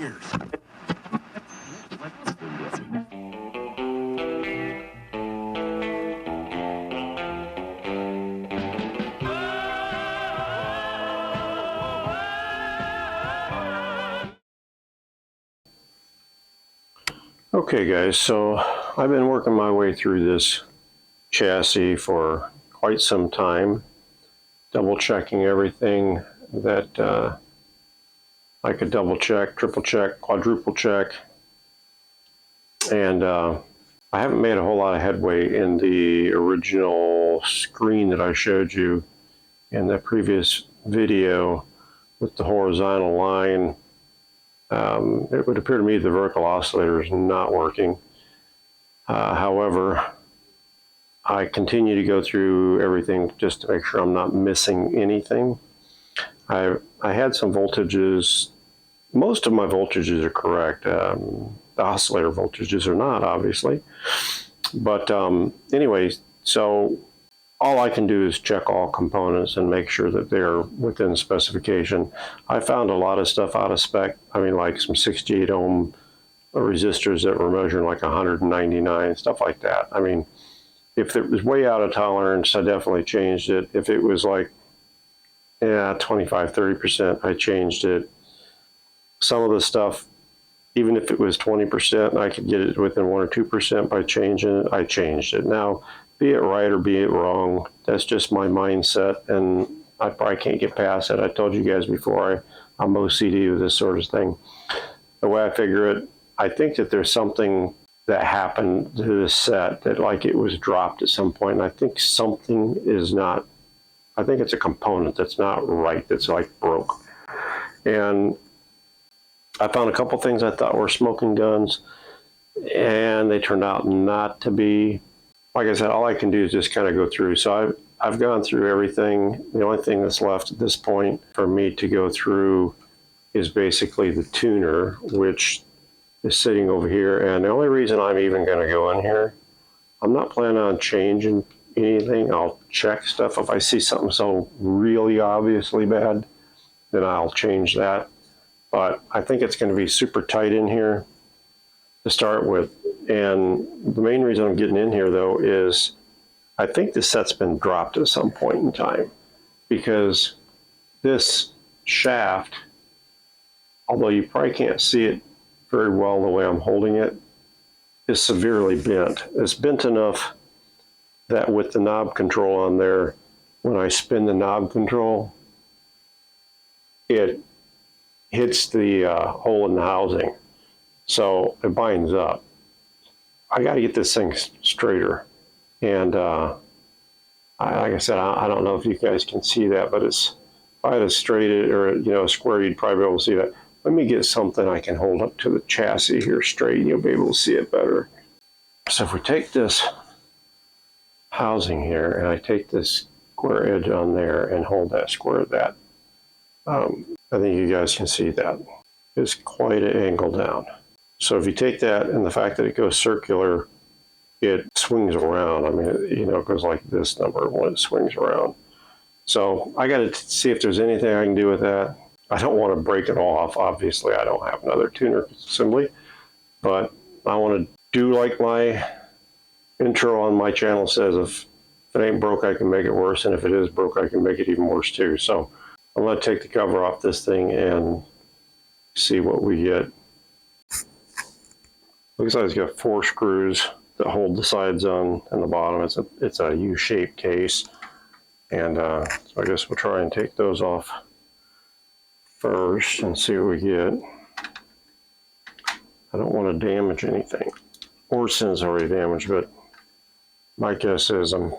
Okay guys, so I've been working my way through this chassis for quite some time, double checking everything that I could double check, triple check, quadruple check, and I haven't made a whole lot of headway in the original screen that I showed you in the previous video with the horizontal line. It would appear to me the vertical oscillator is not working. However, I continue to go through everything just to make sure I'm not missing anything. I had some voltages. Most of my voltages are correct. The oscillator voltages are not, obviously. But anyway, so all I can do is check all components and make sure that they're within specification. I found a lot of stuff out of spec. I mean, like some 68 ohm resistors that were measuring like 199, stuff like that. I mean, if it was way out of tolerance, I definitely changed it. If it was like, yeah, 25, 30%, I changed it. Some of the stuff, even if it was 20%, I could get it within 1 or 2% by changing it, I changed it. Now, be it right or be it wrong, that's just my mindset, and I probably can't get past it. I told you guys before, I'm OCD with this sort of thing. The way I figure it, I think that there's something that happened to this set that like it was dropped at some point, and I think something is not, I think it's a component that's not right, that's like broke. And I found a couple things I thought were smoking guns, and they turned out not to be. Like I said, all I can do is just kind of go through. So I've gone through everything. The only thing that's left at this point for me to go through is basically the tuner, which is sitting over here. And the only reason I'm even going to go in here, I'm not planning on changing anything. I'll check stuff. If I see something so really obviously bad, then I'll change that. But I think it's going to be super tight in here to start with. And the main reason I'm getting in here, though, is I think the set's been dropped at some point in time, because this shaft, although you probably can't see it very well the way I'm holding it, is severely bent. It's bent enough that with the knob control on there, when I spin the knob control, it hits the hole in the housing. So it binds up. I got to get this thing straighter. And like I said, I don't know if you guys can see that, but it's, if I had to straight it or, you know, square, you'd probably be able to see that. Let me get something I can hold up to the chassis here straight, and you'll be able to see it better. So if we take this housing here, and I take this square edge on there and hold that square that, I think you guys can see that. It's quite an angle down. So if you take that and the fact that it goes circular, it swings around. I mean, you know, it goes like this number when it swings around. So I got to see if there's anything I can do with that. I don't want to break it off. Obviously, I don't have another tuner assembly, but I want to do like my intro on my channel says, if it ain't broke, I can make it worse. And if it is broke, I can make it even worse too. So I'm going to take the cover off this thing and see what we get. Looks like it's got 4 screws that hold the sides on and the bottom. It's a U-shaped case, and so I guess we'll try and take those off first and see what we get. I don't want to damage anything. Orson's already damaged, but my guess is I'm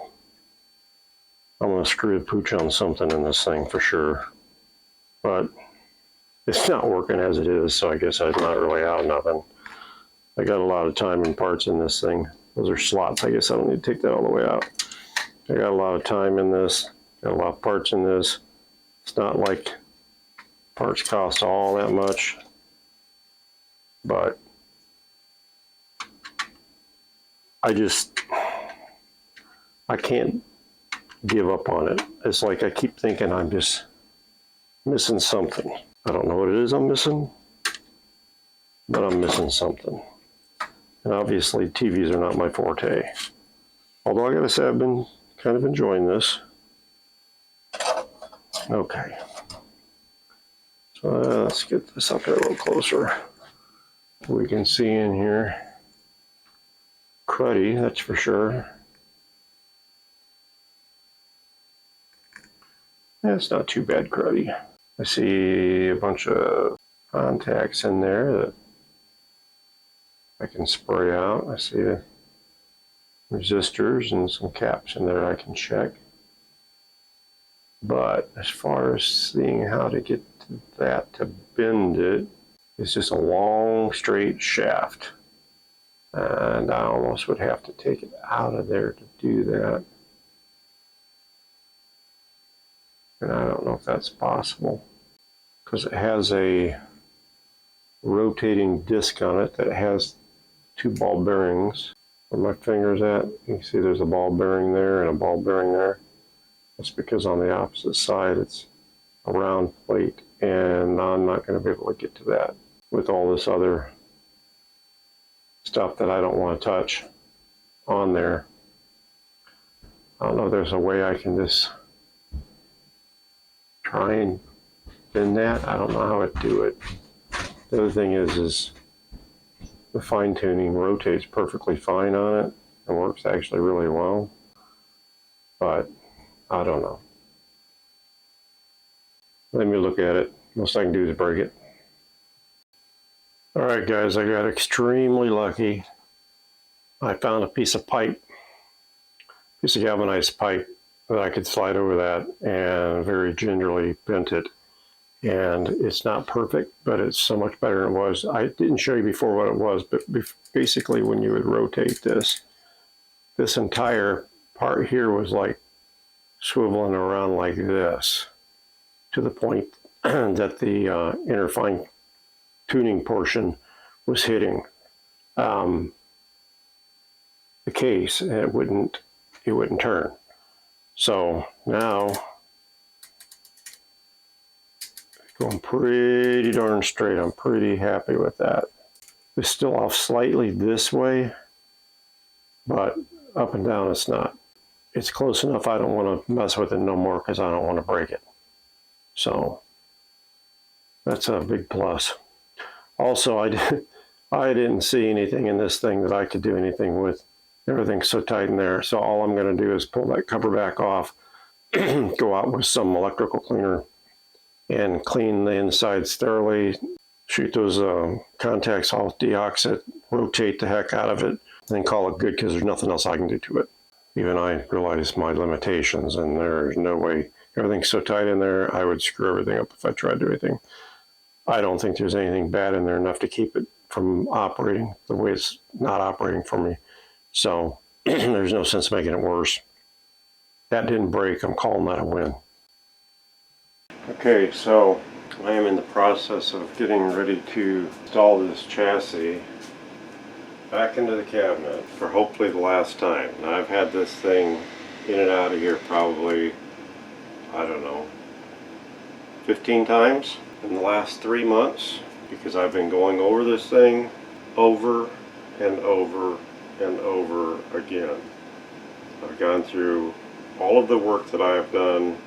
going to screw the pooch on something in this thing for sure. But it's not working as it is, so I guess I'm not really out of nothing. I got a lot of time and parts in this thing. Those are slots. I guess I don't need to take that all the way out. I got a lot of time in this. Got a lot of parts in this. It's not like parts cost all that much, but I can't give up on it. It's like I keep thinking I'm just missing something. I don't know what it is I'm missing, but I'm missing something. And obviously TVs are not my forte. Although I gotta say I've been kind of enjoying this. Okay. So let's get this up here a little closer. We can see in here. Cruddy, that's for sure. That's not too bad cruddy. I see a bunch of contacts in there that I can spray out. I see the resistors and some caps in there I can check. But as far as seeing how to get to that to bend it, it's just a long straight shaft. And I almost would have to take it out of there to do that. And I don't know if that's possible, because it has a rotating disc on it that has 2 ball bearings. Where my finger's at, you can see there's a ball bearing there and a ball bearing there. That's because on the opposite side it's a round plate, and I'm not going to be able to get to that with all this other stuff that I don't want to touch on there. I don't know if there's a way I can just try and bend that. I don't know how to do it. The other thing is the fine tuning rotates perfectly fine on it and works actually really well. But I don't know. Let me look at it. Most I can do is break it. Alright guys, I got extremely lucky. I found a piece of pipe, piece of galvanized pipe that I could slide over that and very gingerly bent it. And it's not perfect, but it's so much better than it was. I didn't show you before what it was, but basically when you would rotate this entire part here was like swiveling around like this, to the point that the inner fine tuning portion was hitting the case, and it wouldn't turn. So now it's going pretty darn straight. I'm pretty happy with that. It's still off slightly this way, but up and down it's not. It's close enough. I don't want to mess with it no more because I don't want to break it. So that's a big plus. Also, I didn't see anything in this thing that I could do anything with. Everything's so tight in there. So all I'm going to do is pull that cover back off, go out with some electrical cleaner and clean the insides thoroughly, shoot those contacts off, deox it, rotate the heck out of it, and call it good, because there's nothing else I can do to it. Even I realize my limitations, and there's no way. Everything's so tight in there, I would screw everything up if I tried to do anything. I don't think there's anything bad in there enough to keep it from operating the way it's not operating for me. So there's no sense making it worse. That didn't break. I'm calling that a win. Okay, so I am in the process of getting ready to install this chassis back into the cabinet for hopefully the last time. Now, I've had this thing in and out of here probably, I don't know, 15 times in the last 3 months, because I've been going over this thing over and over and over again. I've gone through all of the work that I have done,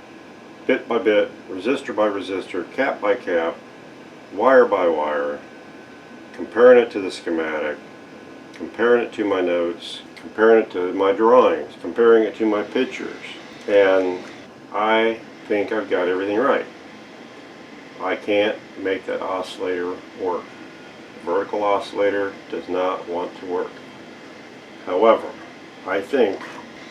bit by bit, resistor by resistor, cap by cap, wire by wire, comparing it to the schematic, comparing it to my notes, comparing it to my drawings, comparing it to my pictures, and I think I've got everything right. I can't make that oscillator work. The vertical oscillator does not want to work. However, I think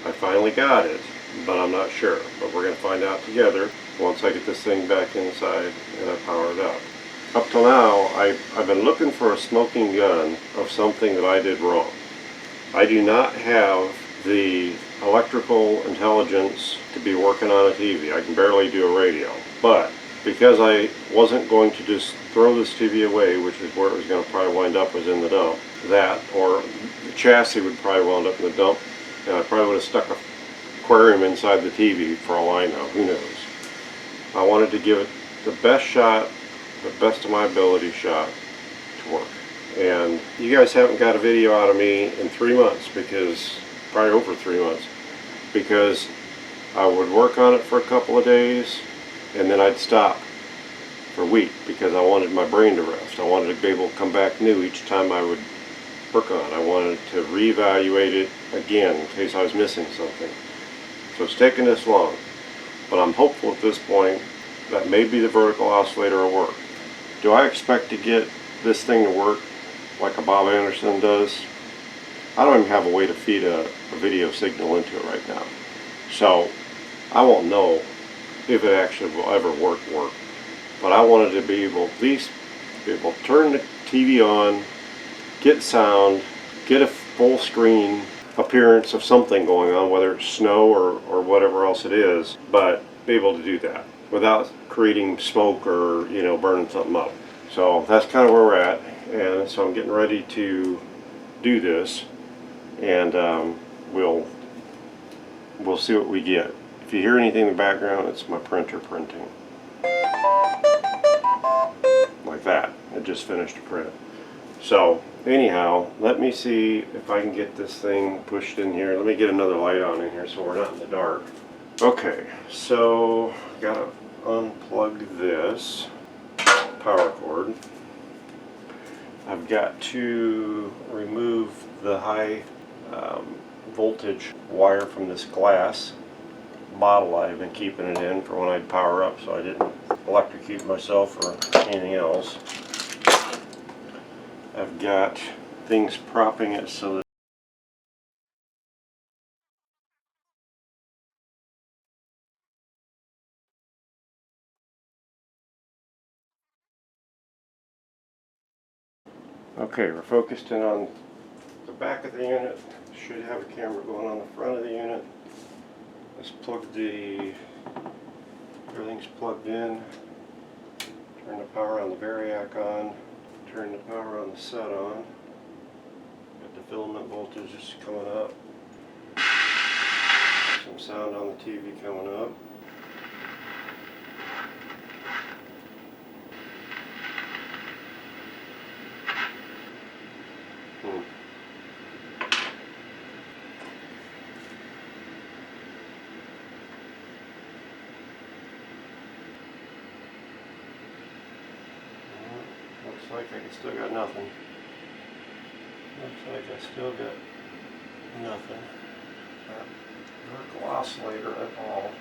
I finally got it, but I'm not sure. But we're going to find out together once I get this thing back inside and I power it up. Up till now, I've been looking for a smoking gun of something that I did wrong. I do not have the electrical intelligence to be working on a TV. I can barely do a radio. But because I wasn't going to just throw this TV away, which is where it was going to probably wind up, was in the dump, that or the chassis would probably wind up in the dump, and I probably would have stuck an aquarium inside the TV for all I know. Who knows? I wanted to give it the best shot, the best of my ability shot to work. And you guys haven't got a video out of me in 3 months, because probably over 3 months, because I would work on it for a couple of days and then I'd stop for a week because I wanted my brain to rest. I wanted to be able to come back new each time I would work on it. I wanted to reevaluate it again in case I was missing something. So it's taken this long, but I'm hopeful at this point that maybe the vertical oscillator will work. Do I expect to get this thing to work like a Bob Anderson does? I don't even have a way to feed a video signal into it right now. So I won't know if it actually will ever work. But I wanted to be able, at least be able to turn the TV on, get sound, get a full screen appearance of something going on, whether it's snow or whatever else it is, but be able to do that without creating smoke or, you know, burning something up. So that's kind of where we're at, and so I'm getting ready to do this, and we'll see what we get. If you hear anything in the background, it's my printer printing. Like that. It just finished a print. So anyhow, let me see if I can get this thing pushed in here. Let me get another light on in here so we're not in the dark. Okay, so gotta unplug this power cord. I've got to remove the high voltage wire from this glass bottle I've been keeping it in for when I'd power up, so I didn't electrocute myself or anything else. I've got things propping it so that okay, we're focused in on the back of the unit. Should have a camera going on the front of the unit. Let's plug everything's plugged in. Turn the power on the variac on. Turn the power on the set on. Got the filament voltage just coming up. Some sound on the TV coming up. Looks like I still got nothing. Looks like I still got nothing. Vertical oscillator at all.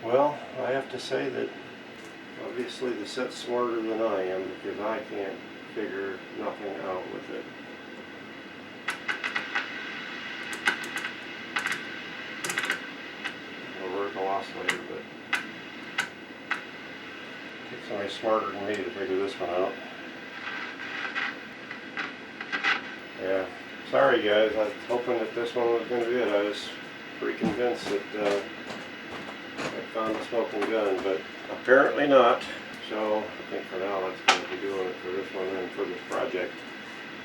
Well, I have to say that obviously the set's smarter than I am, because I can't figure nothing out with it. A vertical oscillator, but it takes somebody smarter than me to figure this one out. Yeah. Sorry guys, I was hoping that this one was going to be it. I was pretty convinced that I found the smoking gun, but apparently not. So I think for now that's going to be doing it for this one and for this project.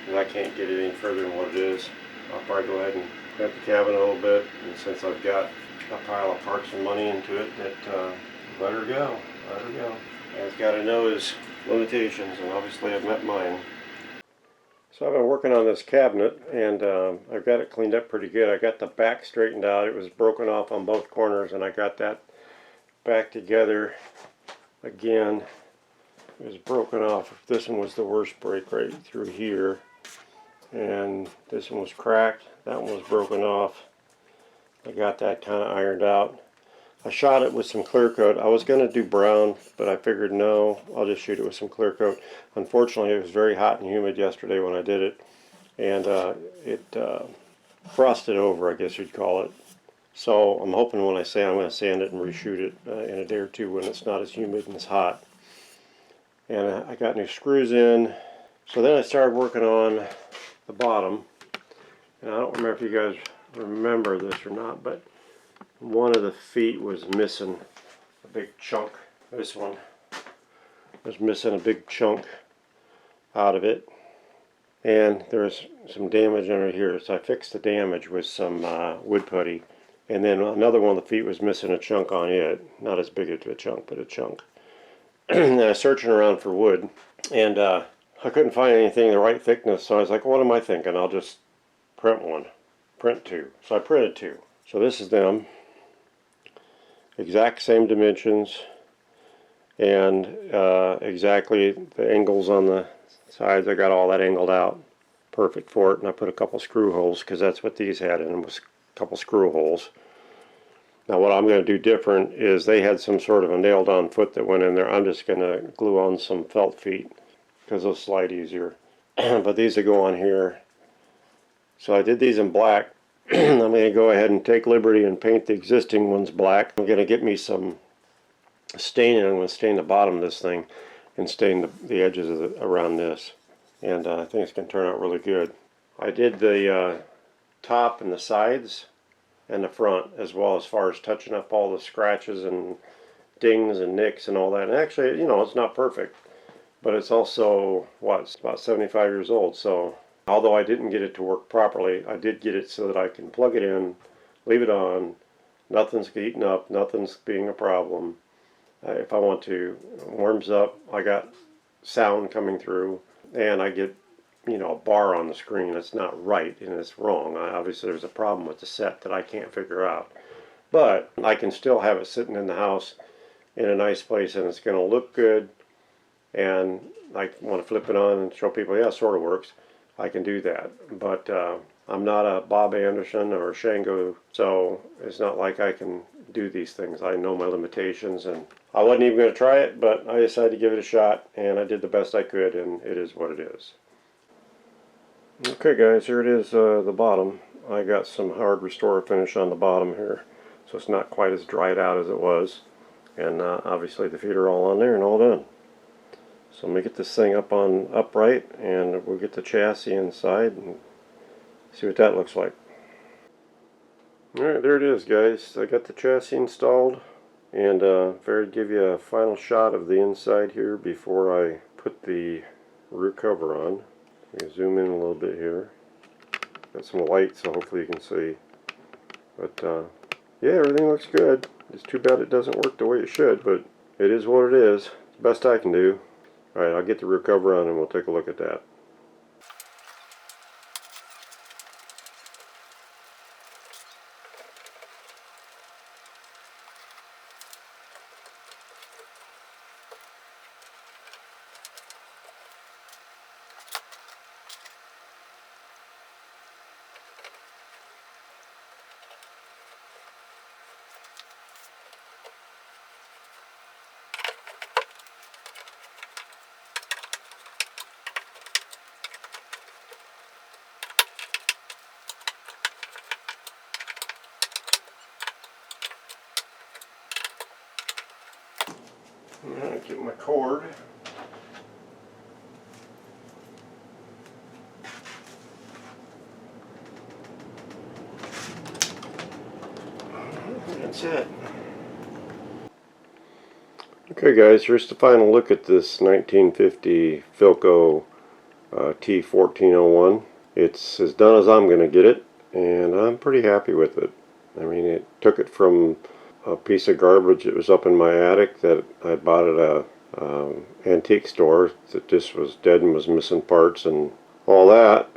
And I can't get it any further than what it is. I'll probably go ahead and crimp the cabin a little bit, and since I've got a pile of parts and money into it, that let her go. Let her go. It's got to know his limitations, and obviously I've met mine. So I've been working on this cabinet, and I've got it cleaned up pretty good. I got the back straightened out. It was broken off on both corners, and I got that back together again. It was broken off. This one was the worst break right through here, and this one was cracked. That one was broken off. I got that kind of ironed out. I shot it with some clear coat. I was going to do brown, but I figured no, I'll just shoot it with some clear coat. Unfortunately, it was very hot and humid yesterday when I did it, and it frosted over, I guess you'd call it. So I'm hoping when I say I'm going to sand it and reshoot it in a day or two when it's not as humid and as hot. And I got new screws in. So then I started working on the bottom, and I don't remember if you guys remember this or not, but one of the feet was missing a big chunk. This one was missing a big chunk out of it, and there's some damage under here, so I fixed the damage with some wood putty. And then another one of the feet was missing a chunk on it, not as big a chunk, but a chunk. And I was searching around for wood, and I couldn't find anything the right thickness, so I was like, what am I thinking? I'll just print one. Print two. So I printed two. So this is them. Exact same dimensions. And exactly the angles on the sides. I got all that angled out. Perfect for it. And I put a couple screw holes, because that's what these had in them, was a couple screw holes. Now what I'm going to do different is they had some sort of a nailed on foot that went in there. I'm just going to glue on some felt feet, because they'll slide easier. But these will go on here. So I did these in black. I'm going to go ahead and take liberty and paint the existing ones black. I'm going to get me some staining. I'm going to stain the bottom of this thing and stain the edges of around this. And I think it's going to turn out really good. I did the top and the sides and the front, as well, as far as touching up all the scratches and dings and nicks and all that. And actually, you know, it's not perfect, but it's also, what, it's about 75 years old. So although I didn't get it to work properly, I did get it so that I can plug it in, leave it on, nothing's heating up, nothing's being a problem. If I want to, it warms up, I got sound coming through, and I get, you know, a bar on the screen that's not right and it's wrong. Obviously there's a problem with the set that I can't figure out. But I can still have it sitting in the house in a nice place, and it's going to look good, and I want to flip it on and show people, yeah, it sort of works. I can do that. But I'm not a Bob Anderson or a Shango, so it's not like I can do these things. I know my limitations, and I wasn't even going to try it, but I decided to give it a shot, and I did the best I could, and it is what it is. Okay guys, here it is, the bottom. I got some hard restore finish on the bottom here, so it's not quite as dried out as it was. And obviously the feet are all on there and all done. So let me get this thing up on upright, and we'll get the chassis inside and see what that looks like. Alright, there it is guys. I got the chassis installed, and figured I'd give you a final shot of the inside here before I put the rear cover on. Let me zoom in a little bit here. Got some light, so hopefully you can see. But yeah, everything looks good. It's too bad it doesn't work the way it should, but it is what it is. It's the best I can do. Alright, I'll get the rear cover on and we'll take a look at that. Alright, get my cord. That's it. Okay guys, here's the final look at this 1950 Philco T1401. It's as done as I'm going to get it, and I'm pretty happy with it. I mean, it took it from a piece of garbage that was up in my attic that I bought at a antique store that just was dead and was missing parts and all that,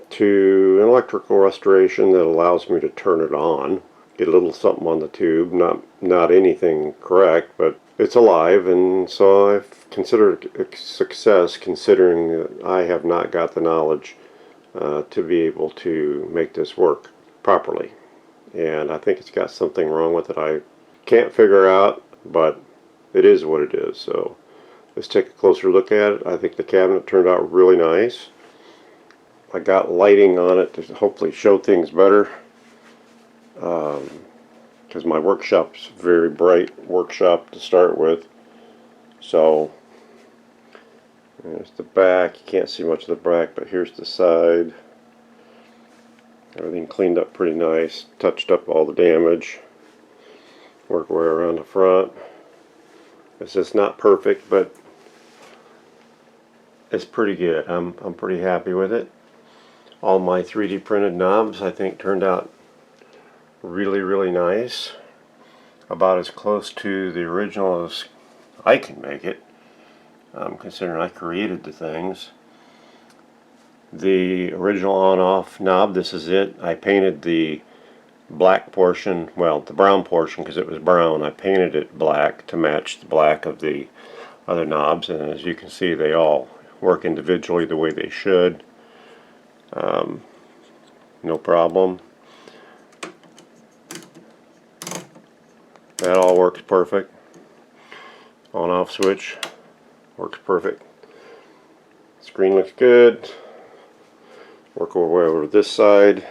to an electrical restoration that allows me to turn it on, get a little something on the tube, not anything correct, but it's alive, and so I've considered it a success, considering that I have not got the knowledge to be able to make this work properly. And I think it's got something wrong with it I can't figure out, but it is what it is. So let's take a closer look at it. I think the cabinet turned out really nice. I got lighting on it to hopefully show things better, because my workshop's a very bright workshop to start with. So there's the back. You can't see much of the back, but here's the side. Everything cleaned up pretty nice, touched up all the damage, worked way around the front. It's just not perfect, but it's pretty good. I'm pretty happy with it. All my 3D printed knobs I think turned out really nice. About as close to the original as I can make it. considering I created the things. The original on-off knob, this is it. I painted the black portion, well, the brown portion, because it was brown. I painted it black to match the black of the other knobs, and as you can see, they all work individually the way they should. No problem. That all works perfect. On-off switch works perfect. Screen looks good. Work our way over to this side.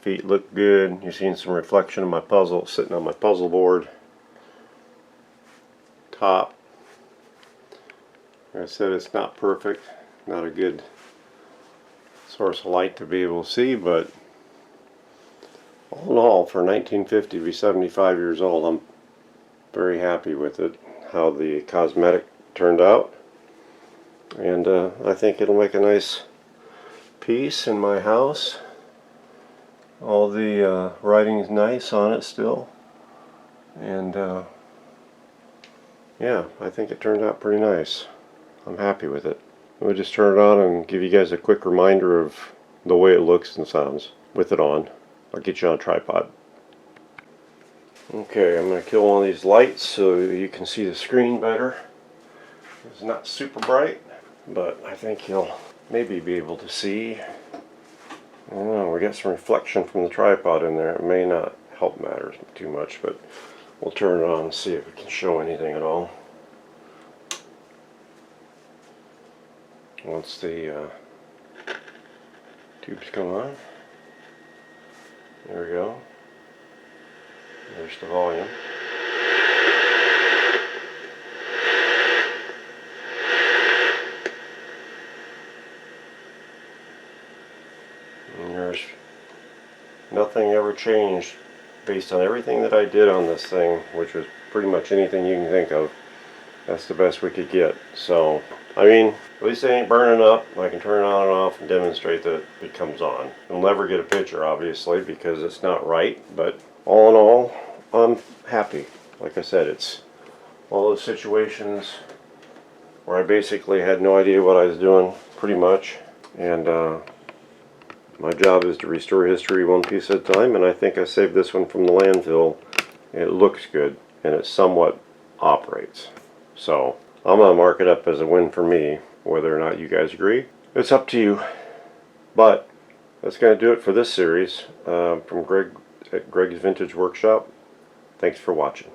Feet look good. You're seeing some reflection of my puzzle sitting on my puzzle board. Top. Like I said, it's not perfect. Not a good source of light to be able to see, but all in all, for 1950 to be 75 years old, I'm very happy with it, how the cosmetic turned out. And I think it'll make a nice piece in my house. All the writing is nice on it still, and yeah, I think it turned out pretty nice. I'm happy with it. We'll just turn it on and give you guys a quick reminder of the way it looks and sounds with it on. I'll get you on a tripod. Okay, I'm going to kill one of these lights so you can see the screen better. It's not super bright, but I think you'll maybe be able to see. I don't know, we got some reflection from the tripod in there. It may not help matters too much, but we'll turn it on and see if it can show anything at all. Once the tubes come on, there we go. There's the volume. And there's nothing ever changed based on everything that I did on this thing, which was pretty much anything you can think of. That's the best we could get. So, I mean, at least it ain't burning up. I can turn it on and off and demonstrate that it comes on. You'll never get a picture, obviously, because it's not right, but all in all, I'm happy. Like I said, it's all those situations where I basically had no idea what I was doing, pretty much, and my job is to restore history one piece at a time, and I think I saved this one from the landfill. It looks good, and it somewhat operates. So I'm going to mark it up as a win for me. Whether or not you guys agree, it's up to you. But that's going to do it for this series from Greg at Greg's Vintage Workshop. Thanks for watching.